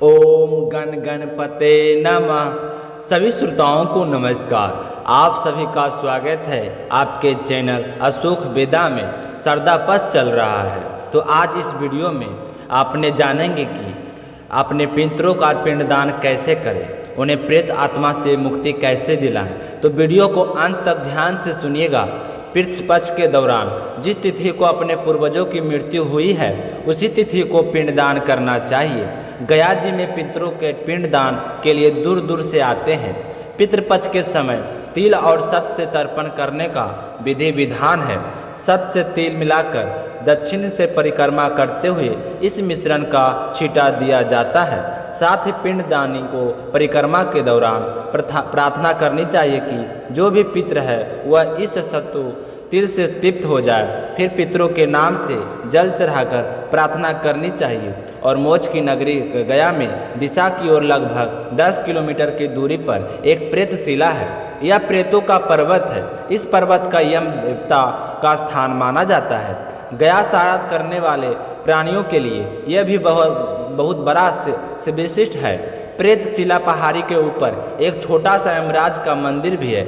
ओम गण गणपते नमः। सभी श्रोताओं को नमस्कार। आप सभी का स्वागत है आपके चैनल अशोक वेदा में। श्रद्धा पथ चल रहा है, तो आज इस वीडियो में आपने जानेंगे कि अपने पितरों का पिंडदान कैसे करें, उन्हें प्रेत आत्मा से मुक्ति कैसे दिलाएं। तो वीडियो को अंत तक ध्यान से सुनिएगा। पितृ पक्ष के दौरान जिस तिथि को अपने पूर्वजों की मृत्यु हुई है उसी तिथि को पिंडदान करना चाहिए। गया जी में पितरों के पिंडदान के लिए दूर दूर से आते हैं। पितृपक्ष के समय तिल और सत से तर्पण करने का विधि विधान है। सत से तिल मिलाकर दक्षिण से परिक्रमा करते हुए इस मिश्रण का छींटा दिया जाता है। साथ ही पिंडदानी को परिक्रमा के दौरान प्रार्थना करनी चाहिए कि जो भी पितृ है वह इस सत्तू तिल से तृप्त हो जाए। फिर पितरों के नाम से जल चढ़ाकर प्रार्थना करनी चाहिए। और मोक्ष की नगरी गया में दिशा की ओर लगभग 10 किलोमीटर की दूरी पर एक प्रेतशिला है। यह प्रेतों का पर्वत है। इस पर्वत का यम देवता का स्थान माना जाता है। गया श्राद्ध करने वाले प्राणियों के लिए यह भी बहुत बड़ा से विशिष्ट है। प्रेतशिला पहाड़ी के ऊपर एक छोटा सा यमराज का मंदिर भी है।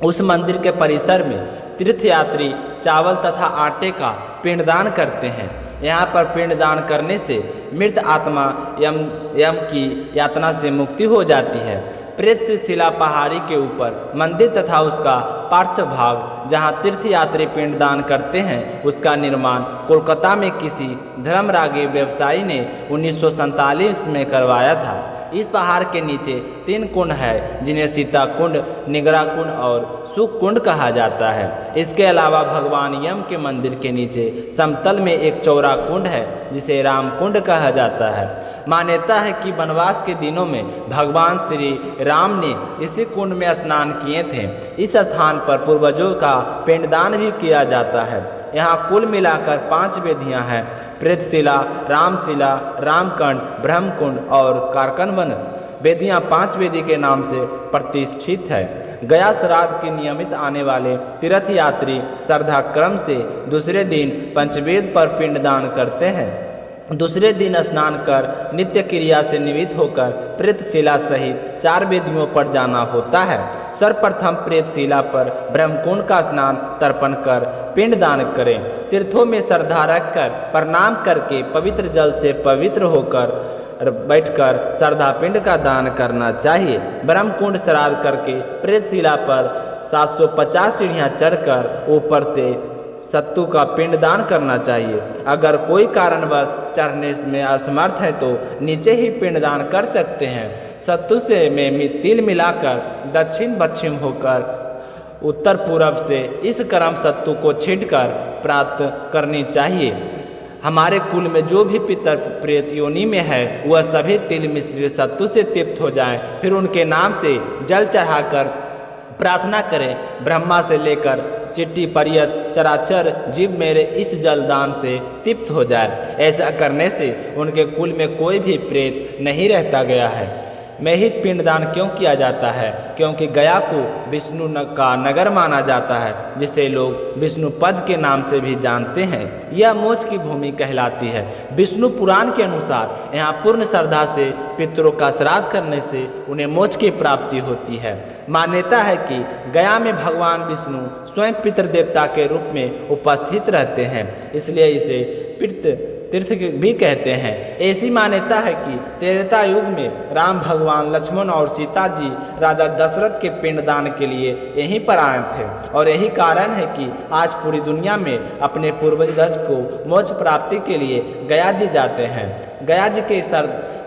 उस मंदिर के परिसर में तीर्थयात्री चावल तथा आटे का पिंडदान करते हैं। यहाँ पर पिंडदान करने से मृत आत्मा यम की यातना से मुक्ति हो जाती है। प्रेत से शिला पहाड़ी के ऊपर मंदिर तथा उसका पार्श्व भाग जहाँ तीर्थयात्री पिंडदान करते हैं उसका निर्माण कोलकाता में किसी धर्मरागी व्यवसायी ने 1947 में करवाया था। इस पहाड़ के नीचे 3 कुंड है जिन्हें सीता कुंड, निगरा कुंड और सुख कुंड कहा जाता है। इसके अलावा भगवान यम के मंदिर के नीचे समतल में एक चौड़ा कुंड है जिसे राम कुंड कहा जाता है। मान्यता है कि वनवास के दिनों में भगवान श्री राम ने इसी कुंड में स्नान किए थे। इस स्थान पर पूर्वजों का पिंडदान भी किया जाता है। यहाँ कुल मिलाकर 5 वेदियाँ हैं: प्रेतशिला, रामशिला, रामकुंड, ब्रह्मकुंड और कारकनवन। वेदियाँ 5 वेदी के नाम से प्रतिष्ठित है। गया श्राद्ध के नियमित आने वाले तीर्थयात्री श्रद्धा क्रम से दूसरे दिन पंचवेद पर पिंडदान करते हैं। दूसरे दिन स्नान कर नित्य क्रिया से निवृत्त होकर प्रेतशिला सहित 4 वेदियों पर जाना होता है। सर्वप्रथम प्रेतशिला पर ब्रह्मकुंड का स्नान तर्पण कर पिंडदान करें। तीर्थों में श्रद्धा रखकर प्रणाम करके पवित्र जल से पवित्र होकर बैठकर श्रद्धा पिंड का दान करना चाहिए। ब्रह्मकुंड श्राद्ध करके प्रेतशिला पर 750 सीढ़ियाँ चढ़कर ऊपर से सत्तू का पिंडदान करना चाहिए। अगर कोई कारणवश चढ़ने में असमर्थ है तो नीचे ही पिंडदान कर सकते हैं। सत्तू से में तिल मिलाकर दक्षिण पश्चिम होकर उत्तर पूर्व से इस क्रम सत्तू को छींटकर प्राप्त करनी चाहिए। हमारे कुल में जो भी पितर प्रेत योनि में है वह सभी तिल मिश्रित सत्तू से तृप्त हो जाएं। फिर उनके नाम से जल चढ़ाकर प्रार्थना करें। ब्रह्मा से लेकर चिट्टी पर्यत चराचर जीव मेरे इस जलदान से तृप्त हो जाए। ऐसा करने से उनके कुल में कोई भी प्रेत नहीं रहता गया है। मैहित पिंडदान क्यों किया जाता है? क्योंकि गया को विष्णु का नगर माना जाता है, जिसे लोग विष्णुपद के नाम से भी जानते हैं। यह मोक्ष की भूमि कहलाती है। विष्णु पुराण के अनुसार यहाँ पूर्ण श्रद्धा से पितरों का श्राद्ध करने से उन्हें मोक्ष की प्राप्ति होती है। मान्यता है कि गया में भगवान विष्णु स्वयं पितृदेवता के रूप में उपस्थित रहते हैं, इसलिए इसे तीर्थ भी कहते हैं। ऐसी मान्यता है कि त्रेता युग में राम भगवान, लक्ष्मण और सीता जी राजा दशरथ के पिंडदान के लिए यहीं पर आए थे। और यही कारण है कि आज पूरी दुनिया में अपने पूर्वज को मोक्ष प्राप्ति के लिए गया जी जाते हैं। गया जी के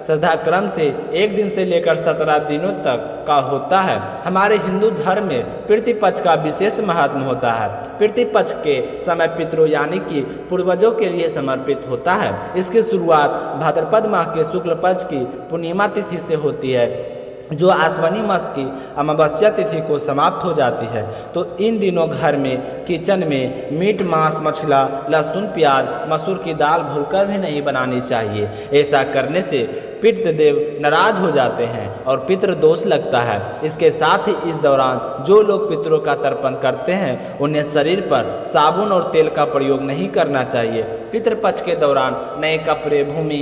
श्रद्धा क्रम से 1 दिन से लेकर 17 दिनों तक का होता है। हमारे हिंदू धर्म में पितृपक्ष का विशेष महत्व होता है। पितृपक्ष के समय पितरों यानी कि पूर्वजों के लिए समर्पित होता है। इसकी शुरुआत भाद्रपद माह के शुक्ल पक्ष की पूर्णिमा तिथि से होती है, जो आश्विनी मास की अमावस्या तिथि को समाप्त हो जाती है। तो इन दिनों घर में किचन में मीट, मांस, मछला, लहसुन, प्याज, मसूर की दाल भूलकर भी नहीं बनानी चाहिए। ऐसा करने से पितृदेव नाराज हो जाते हैं और पितृ दोष लगता है। इसके साथ ही इस दौरान जो लोग पितरों का तर्पण करते हैं उन्हें शरीर पर साबुन और तेल का प्रयोग नहीं करना चाहिए। पितृपक्ष के दौरान नए कपड़े, भूमि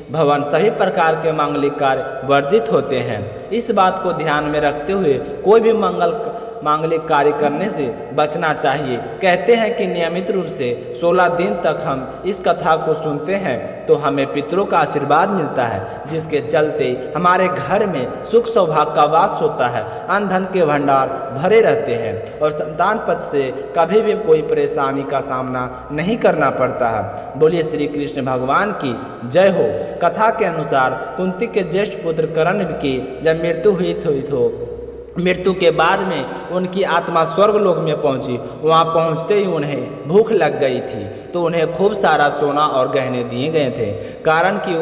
भवन सभी प्रकार के मांगलिक कार्य वर्जित होते हैं। इस बात को ध्यान में रखते हुए कोई भी मांगलिक कार्य करने से बचना चाहिए। कहते हैं कि नियमित रूप से 16 दिन तक हम इस कथा को सुनते हैं तो हमें पितरों का आशीर्वाद मिलता है, जिसके चलते हमारे घर में सुख सौभाग्य का वास होता है, अन्न धन के भंडार भरे रहते हैं और संतान पद से कभी भी कोई परेशानी का सामना नहीं करना पड़ता है। बोलिए श्री कृष्ण भगवान की जय हो। कथा के अनुसार कुंती के ज्येष्ठ पुत्र कर्ण की जब मृत्यु हुई तो मृत्यु के बाद में उनकी आत्मा स्वर्ग लोक में पहुंची। वहां पहुंचते ही उन्हें भूख लग गई थी तो उन्हें खूब सारा सोना और गहने दिए गए थे। कारण कि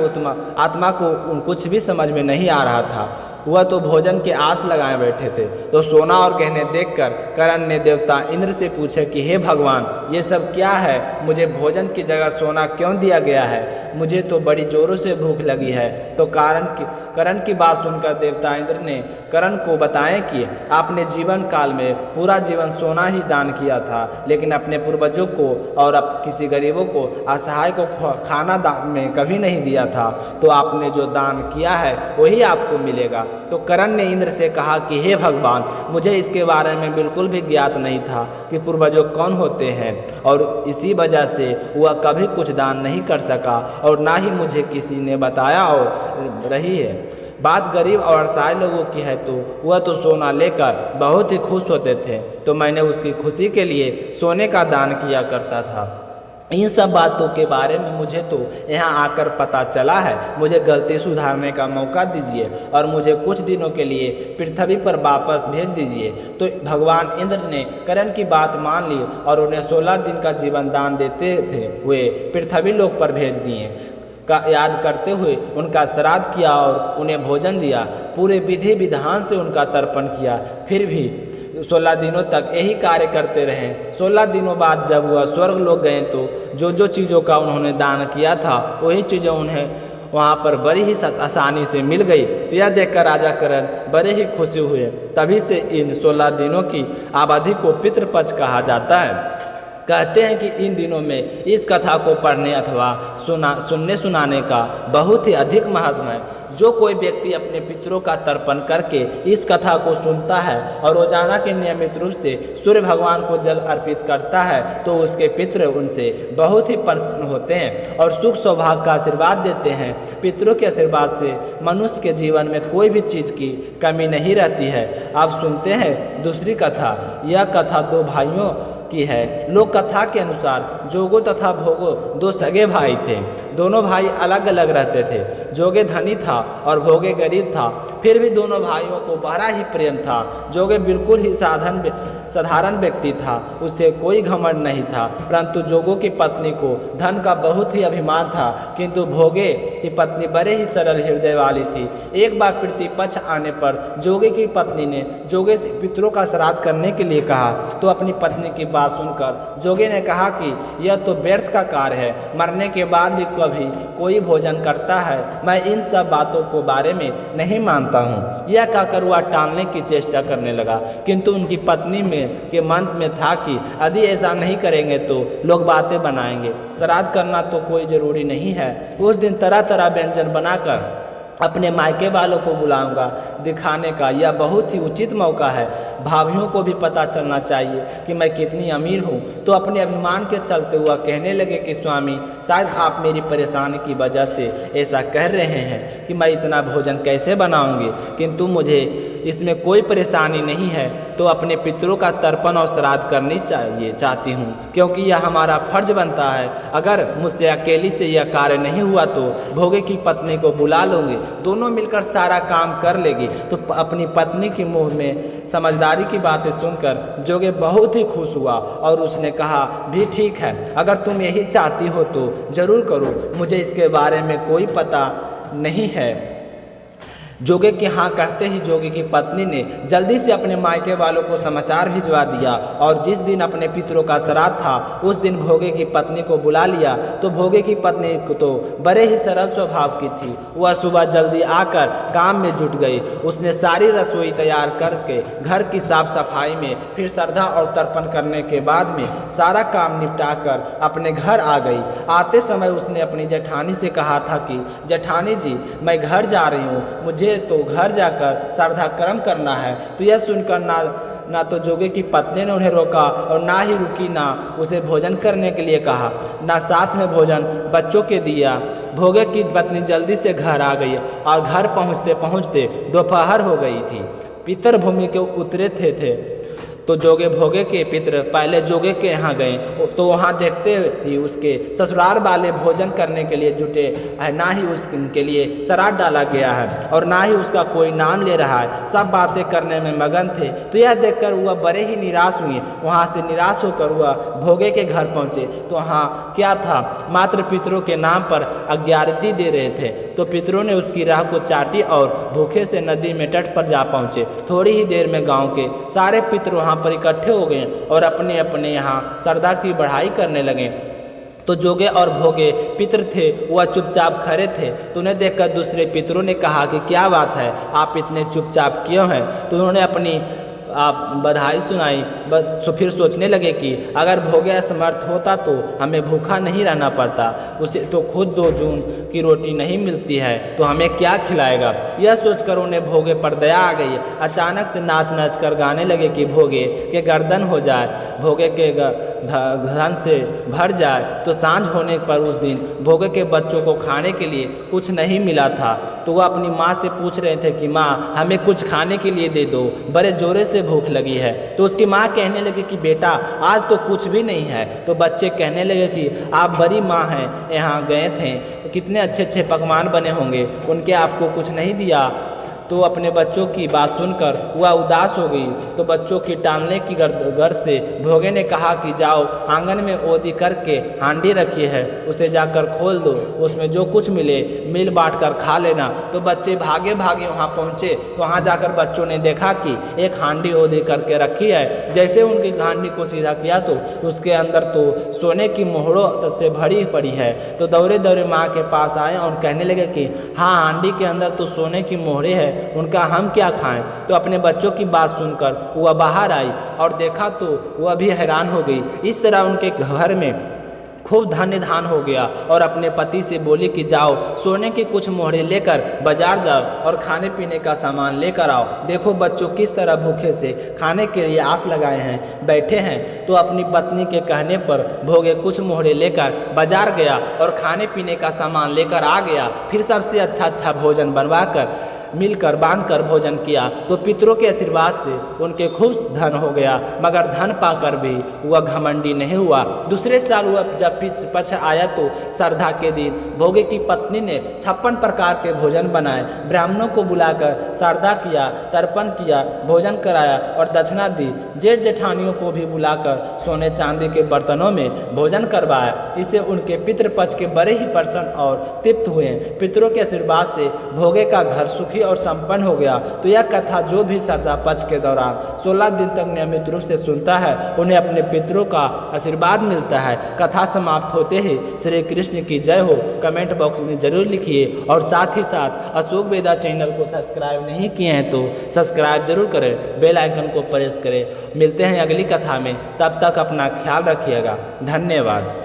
आत्मा को कुछ भी समझ में नहीं आ रहा था, वह तो भोजन के आस लगाए बैठे थे। तो सोना और गहने देखकर कर्ण ने देवता इंद्र से पूछा कि हे भगवान, ये सब क्या है? मुझे भोजन की जगह सोना क्यों दिया गया है? मुझे तो बड़ी जोरों से भूख लगी है। तो कर्ण की बात सुनकर देवता इंद्र ने कर्ण को बताया कि आपने जीवन काल में पूरा जीवन सोना ही दान किया था, लेकिन अपने पूर्वजों को और किसी गरीबों को, असहाय को खाना दान में कभी नहीं दिया था। तो आपने जो दान किया है वही आपको मिलेगा। तो कर्ण ने इंद्र से कहा कि हे भगवान, मुझे इसके बारे में बिल्कुल भी ज्ञात नहीं था कि पूर्वजों कौन होते हैं, और इसी वजह से वह कभी कुछ दान नहीं कर सका और ना ही मुझे किसी ने बताया और रही है। बात गरीब और असहाय लोगों की है तो वह तो सोना लेकर बहुत ही खुश होते थे, तो मैंने उसकी खुशी के लिए सोने का दान किया करता था। इन सब बातों के बारे में मुझे तो यहाँ आकर पता चला है। मुझे गलती सुधारने का मौका दीजिए और मुझे कुछ दिनों के लिए पृथ्वी पर वापस भेज दीजिए। तो भगवान इंद्र ने कर्ण की बात मान ली और उन्हें 16 दिन का जीवन दान देते हुए पृथ्वी लोक पर भेज दिए। का याद करते हुए उनका श्राद्ध किया और उन्हें भोजन दिया। पूरे विधि विधान से उनका तर्पण किया। फिर भी 16 दिनों तक यही कार्य करते रहे। 16 दिनों बाद जब वह स्वर्ग लोग गए तो जो चीज़ों का उन्होंने दान किया था वही चीज़ें उन्हें वहाँ पर बड़ी ही आसानी से मिल गई। तो यह देखकर राजा कर्ण बड़े ही खुशी हुए। तभी से इन 16 दिनों की अवधि को पितृपक्ष कहा जाता है। कहते हैं कि इन दिनों में इस कथा को पढ़ने अथवा सुनने सुनाने का बहुत ही अधिक महत्व है। जो कोई व्यक्ति अपने पितरों का तर्पण करके इस कथा को सुनता है और रोजाना के नियमित रूप से सूर्य भगवान को जल अर्पित करता है तो उसके पितृ उनसे बहुत ही प्रसन्न होते हैं और सुख सौभाग्य का आशीर्वाद देते हैं। पितरों के आशीर्वाद से मनुष्य के जीवन में कोई भी चीज़ की कमी नहीं रहती है। आप सुनते हैं दूसरी कथा। यह कथा 2 भाइयों की है। लोक कथा के अनुसार जोगो तथा भोगो 2 सगे भाई थे। दोनों भाई अलग अलग रहते थे। जोगे धनी था और भोगे गरीब था। फिर भी दोनों भाइयों को बड़ा ही प्रेम था। जोगे बिल्कुल ही साधारण व्यक्ति था, उसे कोई घमंड नहीं था, परंतु जोगो की पत्नी को धन का बहुत ही अभिमान था। किंतु भोगे की पत्नी बड़े ही सरल हृदय वाली थी। एक बार पितृपक्ष आने पर जोगे की पत्नी ने जोगे से पितरों का श्राद्ध करने के लिए कहा। तो अपनी पत्नी की बात सुनकर जोगे ने कहा कि यह तो व्यर्थ का कार्य है, मरने के बाद भी कभी कोई भोजन करता है। मैं इन सब बातों को बारे में नहीं मानता हूँ। यह कहकर वह टालने की चेष्टा करने लगा, किंतु उनकी पत्नी के मन में था कि यदि ऐसा नहीं करेंगे तो लोग बातें बनाएंगे। श्राद्ध करना तो कोई जरूरी नहीं है। उस दिन तरह तरह व्यंजन बनाकर अपने मायके वालों को बुलाऊंगा। दिखाने का यह बहुत ही उचित मौका है। भाभीियों को भी पता चलना चाहिए कि मैं कितनी अमीर हूँ। तो अपने अभिमान के चलते हुआ कहने लगे कि स्वामी, शायद आप मेरी परेशानी की वजह से ऐसा कह रहे हैं कि मैं इतना भोजन कैसे बनाऊंगी, किंतु मुझे इसमें कोई परेशानी नहीं है। तो अपने पितरों का तर्पण और श्राद्ध करनी चाहती हूँ, क्योंकि यह हमारा फर्ज बनता है। अगर मुझसे अकेली से यह कार्य नहीं हुआ तो भोगे की पत्नी को बुला लूँगी, दोनों मिलकर सारा काम कर लेगी। तो अपनी पत्नी के मुंह में समझदारी की बातें सुनकर जोगे बहुत ही खुश हुआ और उसने कहा, भी ठीक है, अगर तुम यही चाहती हो तो जरूर करो, मुझे इसके बारे में कोई पता नहीं है। जोगे के हाँ कहते ही जोगी की पत्नी ने जल्दी से अपने मायके वालों को समाचार भिजवा दिया और जिस दिन अपने पितरों का श्राद्ध था उस दिन भोगे की पत्नी को बुला लिया। तो भोगे की पत्नी को तो बड़े ही सरल स्वभाव की थी। वह सुबह जल्दी आकर काम में जुट गई। उसने सारी रसोई तैयार करके घर की साफ सफाई में फिर श्रद्धा और तर्पण करने के बाद में सारा काम निपटा कर अपने घर आ गई। आते समय उसने अपनी जेठानी से कहा था कि जेठानी जी, मैं घर जा रही हूँ, मुझे तो घर जाकर श्रद्धा कर्म करना है। तो यह सुनकर ना तो जोगे की पत्नी ने उन्हें रोका और ना ही रुकी, ना उसे भोजन करने के लिए कहा, ना साथ में भोजन बच्चों के दिया। भोगे की पत्नी जल्दी से घर आ गई और घर पहुँचते पहुँचते दोपहर हो गई थी। पितर भूमि के उतरे थे तो जोगे भोगे के पितर पहले जोगे के यहाँ गए तो वहाँ देखते ही उसके ससुराल वाले भोजन करने के लिए जुटे है, ना ही उसके लिए श्राद्ध डाला गया है और ना ही उसका कोई नाम ले रहा है। सब बातें करने में मगन थे। तो यह देखकर वह बड़े ही निराश हुए। वहाँ से निराश होकर वह भोगे के घर पहुँचे तो वहाँ क्या था, मात्र पितरों के नाम पर अज्ञारती दे रहे थे। तो पितरों ने उसकी राह को चाटी और भूखे से नदी में तट पर जा पहुँचे। थोड़ी ही देर में गाँव के सारे पितर वहाँ पर इकट्ठे हो गए और अपने अपने यहाँ श्रद्धा की बढ़ाई करने लगे। तो जोगे और भोगे पितर थे वह चुपचाप खड़े थे। तो उन्हें देखकर दूसरे पितरों ने कहा कि क्या बात है, आप इतने चुपचाप क्यों हैं। तो उन्होंने अपनी बधाई सुनाई। फिर सोचने लगे कि अगर भोगे असमर्थ होता तो हमें भूखा नहीं रहना पड़ता, उसे तो खुद 2 जून की रोटी नहीं मिलती है तो हमें क्या खिलाएगा। यह सोचकर उन्हें भोगे पर दया आ गई। अचानक से नाच नाच कर गाने लगे कि भोगे के गर्दन हो जाए, भोगे के धन से भर जाए। तो सांझ होने पर उस दिन भोगे के बच्चों को खाने के लिए कुछ नहीं मिला था। तो वह अपनी माँ से पूछ रहे थे कि माँ, हमें कुछ खाने के लिए दे दो, बड़े जोरे से भूख लगी है। तो उसकी माँ कहने लगी कि बेटा आज तो कुछ भी नहीं है। तो बच्चे कहने लगे कि आप बड़ी माँ हैं, यहाँ गए थे, कितने अच्छे अच्छे पकवान बने होंगे, उनके आपको कुछ नहीं दिया। तो अपने बच्चों की बात सुनकर वह उदास हो गई। तो बच्चों की टालने की गर्द से भोगे ने कहा कि जाओ आंगन में ओदी करके हांडी रखी है, उसे जाकर खोल दो, उसमें जो कुछ मिले मिल बांट कर खा लेना। तो बच्चे भागे भागे वहाँ पहुँचे। तो वहाँ जाकर बच्चों ने देखा कि एक हांडी ओदी करके रखी है। जैसे उनकी हांडी को सीधा किया तो उसके अंदर तो सोने की मोहरों से भरी पड़ी है। तो दौड़े दौड़े माँ के पास आए और कहने लगे कि हाँ, हांडी के अंदर तो सोने की मोहरें है, उनका हम क्या खाएं। तो अपने बच्चों की बात सुनकर वह बाहर आई और देखा तो वह भी हैरान हो गई। इस तरह उनके घर में खूब धन्य धान हो गया और अपने पति से बोली कि जाओ सोने की कुछ मोहरें लेकर बाजार जाओ और खाने पीने का सामान लेकर आओ। देखो बच्चों किस तरह भूखे से खाने के लिए आस लगाए हैं, बैठे हैं। तो अपनी पत्नी के कहने पर भोगे कुछ मोहरें लेकर बाजार गया और खाने पीने का सामान लेकर आ गया। फिर सबसे अच्छा भोजन बनवाकर मिलकर बांधकर भोजन किया। तो पितरों के आशीर्वाद से उनके खूब धन हो गया, मगर धन पाकर भी वह घमंडी नहीं हुआ। दूसरे साल वह जब पक्ष आया तो श्रद्धा के दिन भोगे की पत्नी ने 56 प्रकार के भोजन बनाए। ब्राह्मणों को बुलाकर श्रद्धा किया, तर्पण किया, भोजन कराया और दक्षिणा दी। जेठ जेठानियों को भी बुलाकर सोने चांदी के बर्तनों में भोजन करवाया। इससे उनके पितृपक्ष के बड़े ही प्रसन्न और तृप्त हुए। पितरों के आशीर्वाद से भोगे का घर सुखी और संपन्न हो गया। तो यह कथा जो भी श्रद्धा पक्ष के दौरान 16 दिन तक नियमित रूप से सुनता है उन्हें अपने पितरों का आशीर्वाद मिलता है। कथा समाप्त होते ही श्री कृष्ण की जय हो कमेंट बॉक्स में जरूर लिखिए और साथ ही साथ अशोक वेदा चैनल को सब्सक्राइब नहीं किए हैं तो सब्सक्राइब जरूर करें, बेल आइकन को प्रेस करें। मिलते हैं अगली कथा में, तब तक अपना ख्याल रखिएगा। धन्यवाद।